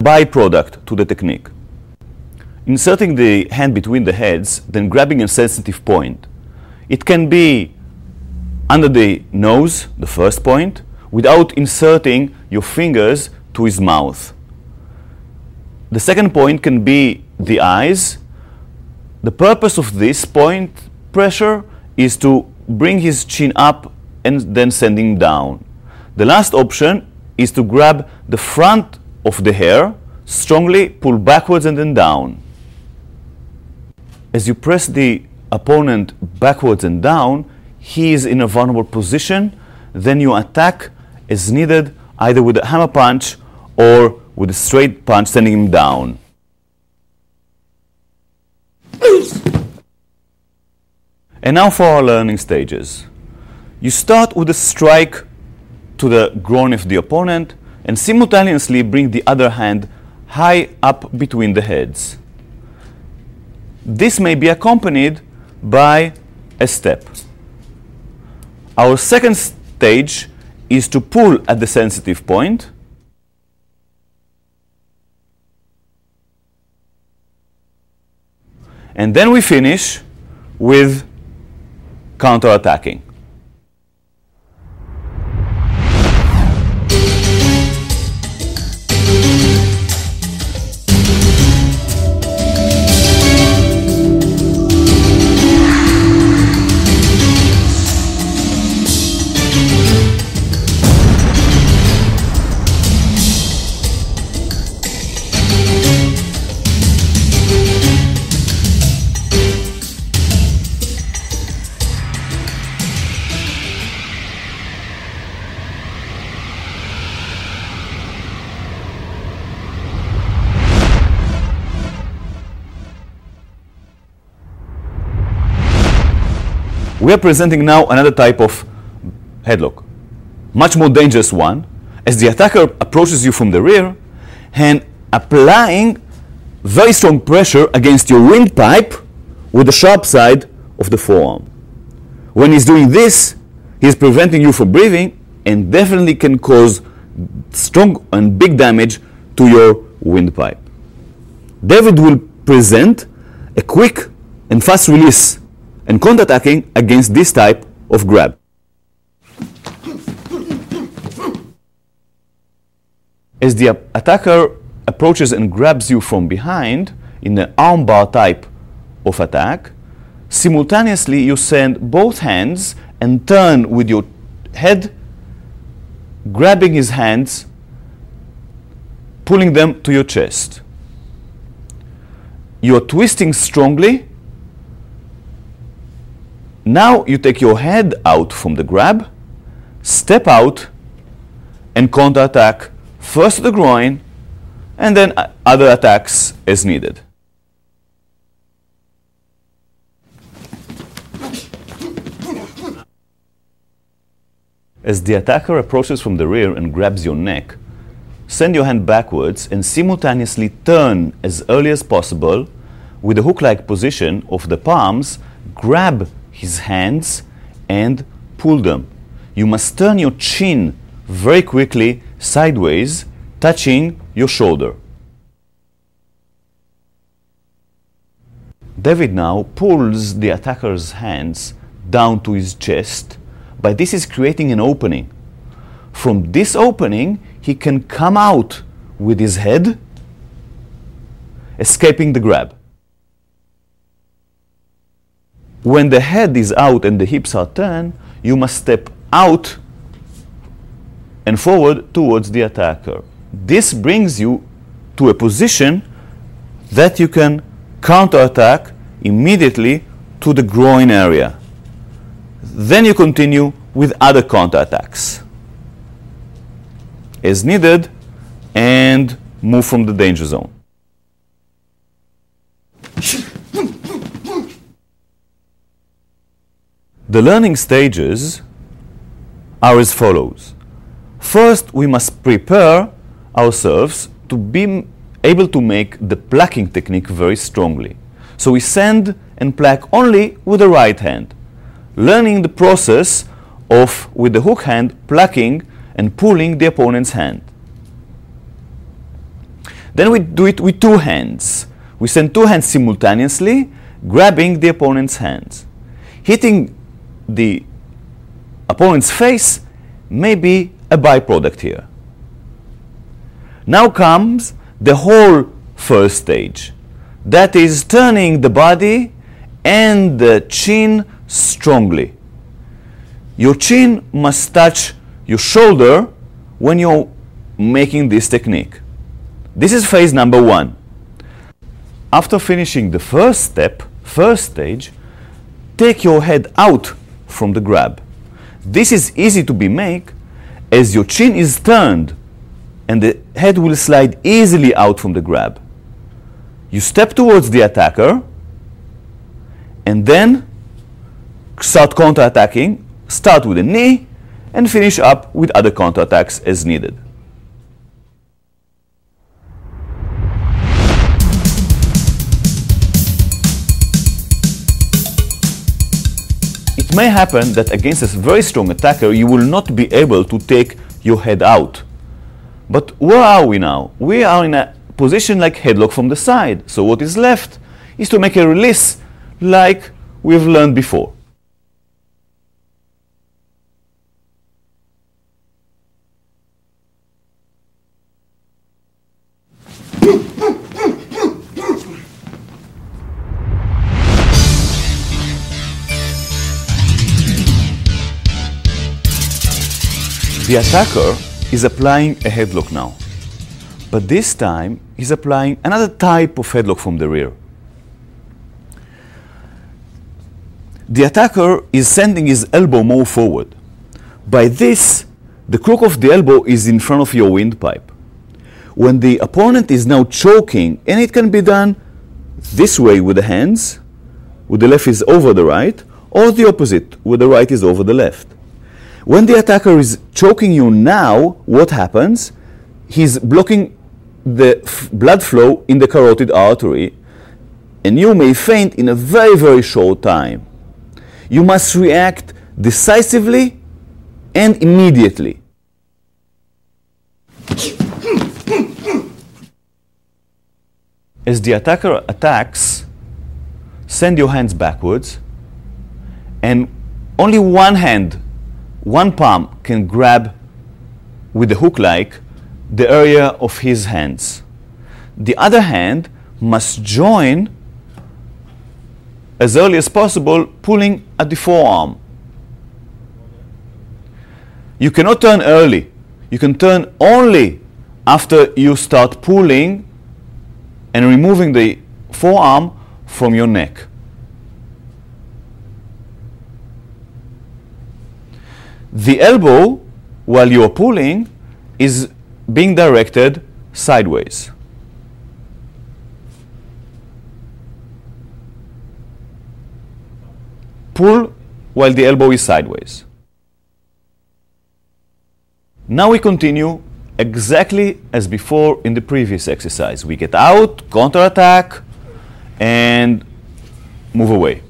byproduct to the technique. Inserting the hand between the heads, then grabbing a sensitive point. It can be under the nose, the first point, without inserting your fingers to his mouth. The second point can be the eyes. The purpose of this point pressure is to bring his chin up and then send him down. The last option is to grab the front of the hair, strongly pull backwards and then down. As you press the opponent backwards and down, he is in a vulnerable position. Then you attack as needed, either with a hammer punch or with a straight punch, sending him down. And now for our learning stages. You start with a strike to the groin of the opponent and simultaneously bring the other hand high up between the heads. This may be accompanied by a step. Our second stage is to pull at the sensitive point. And then we finish with counter-attacking. We are presenting now another type of headlock, much more dangerous one, as the attacker approaches you from the rear and applying very strong pressure against your windpipe with the sharp side of the forearm. When he's doing this, he's preventing you from breathing and definitely can cause strong and big damage to your windpipe. David will present a quick and fast release and counter-attacking against this type of grab. As the attacker approaches and grabs you from behind in an armbar type of attack, simultaneously you send both hands and turn with your head, grabbing his hands, pulling them to your chest. You are twisting strongly. Now you take your head out from the grab, step out, and counter-attack first the groin, and then other attacks as needed. As the attacker approaches from the rear and grabs your neck, send your hand backwards and simultaneously turn as early as possible with the hook-like position of the palms, grab his hands and pull them. You must turn your chin very quickly sideways, touching your shoulder. David now pulls the attacker's hands down to his chest. By this is creating an opening. From this opening, he can come out with his head, escaping the grab. When the head is out and the hips are turned, you must step out and forward towards the attacker. This brings you to a position that you can counterattack immediately to the groin area. Then you continue with other counterattacks as needed and move from the danger zone. The learning stages are as follows. First, we must prepare ourselves to be able to make the plucking technique very strongly. So we send and pluck only with the right hand, learning the process of, with the hook hand, plucking and pulling the opponent's hand. Then we do it with two hands. We send two hands simultaneously, grabbing the opponent's hands. Hitting the opponent's face may be a byproduct here. Now comes the whole first stage. That is turning the body and the chin strongly. Your chin must touch your shoulder when you're making this technique. This is phase number one. After finishing the first step, first stage, take your head out from the grab. This is easy to be made as your chin is turned and the head will slide easily out from the grab. You step towards the attacker and then start counter-attacking. Start with a knee and finish up with other counter-attacks as needed. It may happen that against a very strong attacker you will not be able to take your head out. But where are we now? We are in a position like headlock from the side. So what is left is to make a release like we've learned before. The attacker is applying a headlock now, but this time he's applying another type of headlock from the rear. The attacker is sending his elbow more forward. By this, the crook of the elbow is in front of your windpipe. When the opponent is now choking, and it can be done this way with the hands, where the left is over the right, or the opposite, where the right is over the left. When the attacker is choking you now, what happens? He's blocking the blood flow in the carotid artery, and you may faint in a very, very short time. You must react decisively and immediately. As the attacker attacks, send your hands backwards, and only one hand, one palm can grab with the hook-like the area of his hands. The other hand must join as early as possible, pulling at the forearm. You cannot turn early. You can turn only after you start pulling and removing the forearm from your neck. The elbow, while you are pulling, is being directed sideways. Pull while the elbow is sideways. Now we continue exactly as before in the previous exercise. We get out, counterattack, and move away.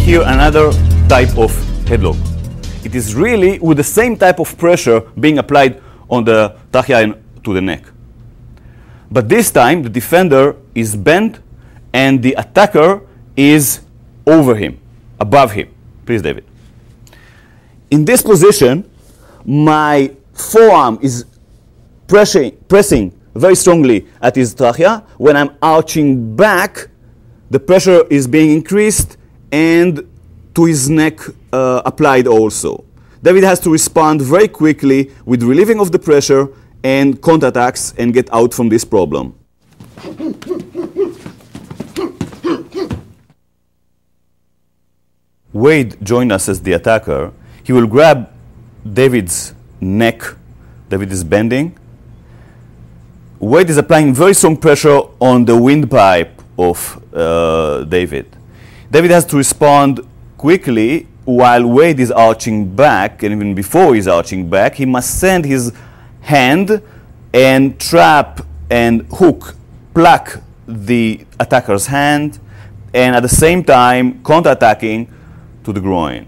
Here another type of headlock. It is really with the same type of pressure being applied on the trachea and to the neck. But this time the defender is bent and the attacker is over him, above him. Please, David. In this position, my forearm is pressing very strongly at his trachea. When I'm arching back, the pressure is being increased and to his neck applied also. David has to respond very quickly with relieving of the pressure and counterattacks and get out from this problem. Wade joined us as the attacker. He will grab David's neck. David is bending. Wade is applying very strong pressure on the windpipe of David. David has to respond quickly while Wade is arching back, and even before he's arching back, he must send his hand and trap and hook, pluck the attacker's hand, and at the same time counterattacking to the groin.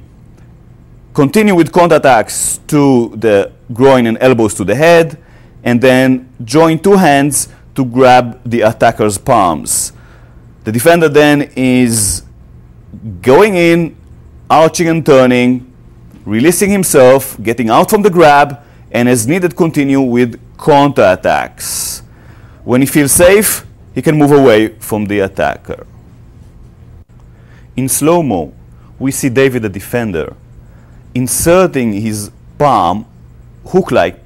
Continue with counterattacks to the groin and elbows to the head, and then join two hands to grab the attacker's palms. The defender then is going in, arching and turning, releasing himself, getting out from the grab, and as needed continue with counterattacks. When he feels safe, he can move away from the attacker. In slow-mo, we see David, the defender, inserting his palm hook-like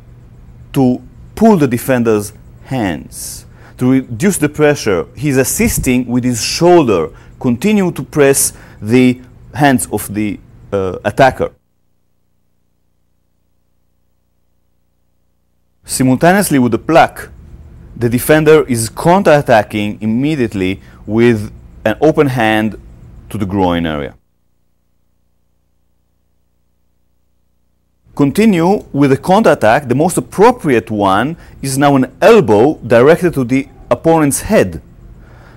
to pull the defender's hands. To reduce the pressure, he's assisting with his shoulder, continue to press the hands of the attacker. Simultaneously with the pluck, the defender is counterattacking immediately with an open hand to the groin area. Continue with the counterattack. The most appropriate one is now an elbow directed to the opponent's head.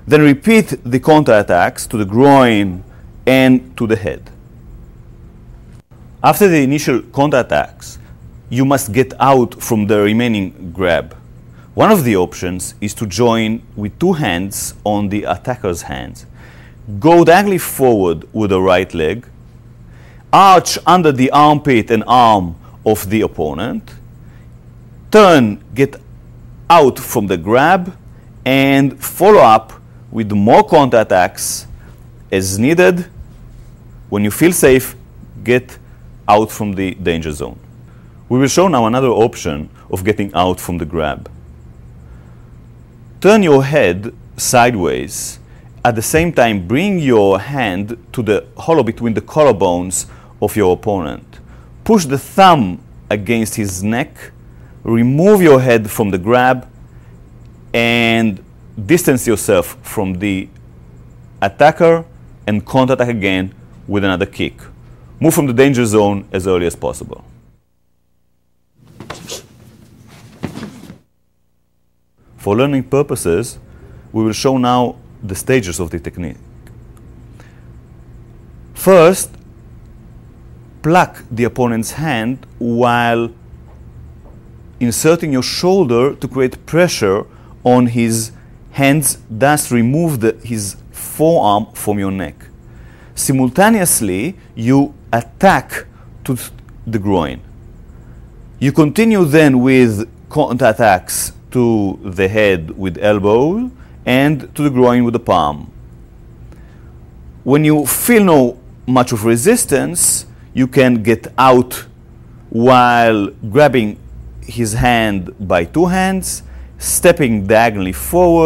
Then repeat the counterattacks to the groin and to the head. After the initial counterattacks, you must get out from the remaining grab. One of the options is to join with two hands on the attacker's hands. Go diagonally forward with the right leg. Arch under the armpit and arm of the opponent. Turn, get out from the grab, and follow up with more counterattacks as needed. When you feel safe, get out from the danger zone. We will show now another option of getting out from the grab. Turn your head sideways. At the same time, bring your hand to the hollow between the collarbones of your opponent. Push the thumb against his neck, remove your head from the grab, and distance yourself from the attacker and counterattack again with another kick. Move from the danger zone as early as possible. For learning purposes, we will show now the stages of the technique. First, pluck the opponent's hand while inserting your shoulder to create pressure on his hands, thus remove his forearm from your neck. Simultaneously, you attack to the groin. You continue then with counterattacks to the head with elbow and to the groin with the palm. When you feel no much of resistance, you can get out while grabbing his hand by two hands, stepping diagonally forward,